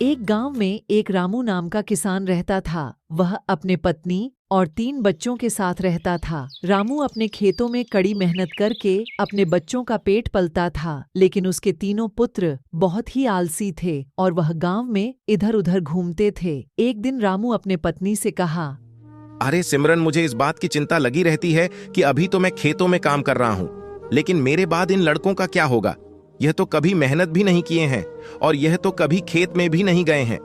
एक गांव में एक रामू नाम का किसान रहता था। वह अपने पत्नी और 3 बच्चों के साथ रहता था। रामू अपने खेतों में कड़ी मेहनत करके अपने बच्चों का पेट पलता था, लेकिन उसके तीनों पुत्र बहुत ही आलसी थे और वह गांव में इधर उधर घूमते थे। एक दिन रामू अपने पत्नी से कहा, अरे सिमरन, मुझे इस बात की चिंता लगी रहती है कि अभी तो मैं खेतों में काम कर रहा हूँ, लेकिन मेरे बाद इन लड़कों का क्या होगा। यह तो कभी मेहनत भी नहीं किए हैं और यह तो कभी खेत में भी नहीं गए हैं।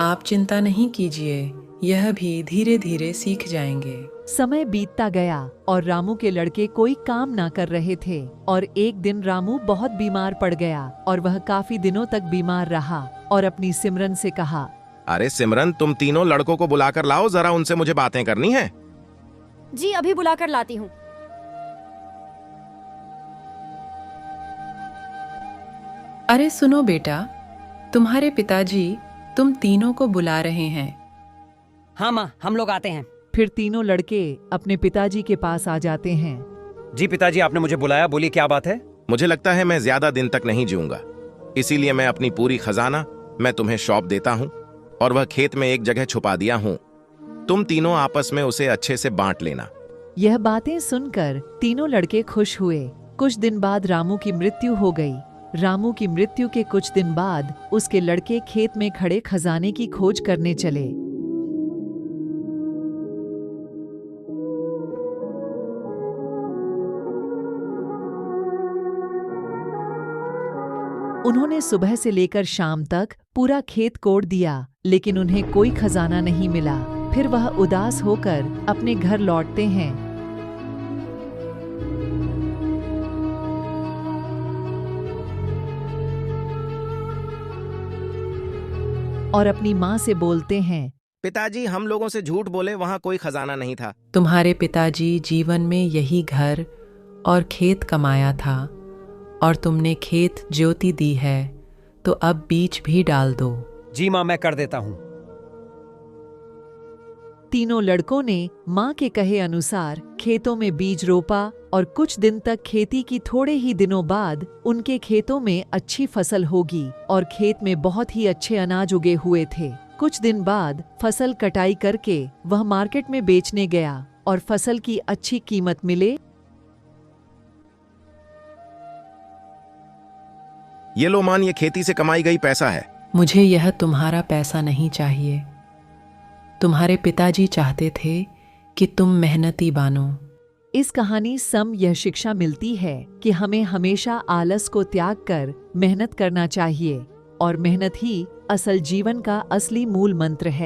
आप चिंता नहीं कीजिए, यह भी धीरे धीरे सीख जाएंगे। समय बीतता गया और रामू के लड़के कोई काम ना कर रहे थे और एक दिन रामू बहुत बीमार पड़ गया और वह काफी दिनों तक बीमार रहा और अपनी सिमरन से कहा, अरे सिमरन, तुम तीनों लड़कों को बुलाकर लाओ, जरा उनसे मुझे बातें करनी है। जी अभी बुलाकर लाती हूँ। अरे सुनो बेटा, तुम्हारे पिताजी तुम तीनों को बुला रहे हैं। हाँ माँ, हम लोग आते हैं। फिर तीनों लड़के अपने पिताजी के पास आ जाते हैं। जी पिताजी, आपने मुझे बुलाया, बोलिए क्या बात है। मुझे लगता है मैं ज्यादा दिन तक नहीं जीऊंगा, इसीलिए मैं अपनी पूरी खजाना मैं तुम्हें सौंप देता हूँ और वह खेत में एक जगह छुपा दिया हूँ। तुम तीनों आपस में उसे अच्छे से बांट लेना। यह बातें सुनकर तीनों लड़के खुश हुए। कुछ दिन बाद रामू की मृत्यु हो गई। रामू की मृत्यु के कुछ दिन बाद उसके लड़के खेत में खड़े खजाने की खोज करने चले। उन्होंने सुबह से लेकर शाम तक पूरा खेत कोड़ दिया, लेकिन उन्हें कोई खजाना नहीं मिला। फिर वह उदास होकर अपने घर लौटते हैं। और अपनी माँ से बोलते हैं, पिताजी, हम लोगों से झूठ बोले, वहां कोई खजाना नहीं था। तुम्हारे पिताजी जीवन में यही घर और खेत कमाया था और तुमने खेत ज्योति दी है, तो अब बीज भी डाल दो। जी माँ, मैं कर देता हूँ। तीनों लड़कों ने माँ के कहे अनुसार खेतों में बीज रोपा और कुछ दिन तक खेती की। थोड़े ही दिनों बाद उनके खेतों में अच्छी फसल होगी और खेत में बहुत ही अच्छे अनाज उगे हुए थे। कुछ दिन बाद फसल कटाई करके वह मार्केट में बेचने गया और फसल की अच्छी कीमत मिले। ये लो मान, ये खेती से कमाई गई पैसा है। मुझे यह तुम्हारा पैसा नहीं चाहिए। तुम्हारे पिताजी चाहते थे कि तुम मेहनती बनो। इस कहानी सम यह शिक्षा मिलती है कि हमें हमेशा आलस को त्याग कर मेहनत करना चाहिए और मेहनत ही असल जीवन का असली मूल मंत्र है।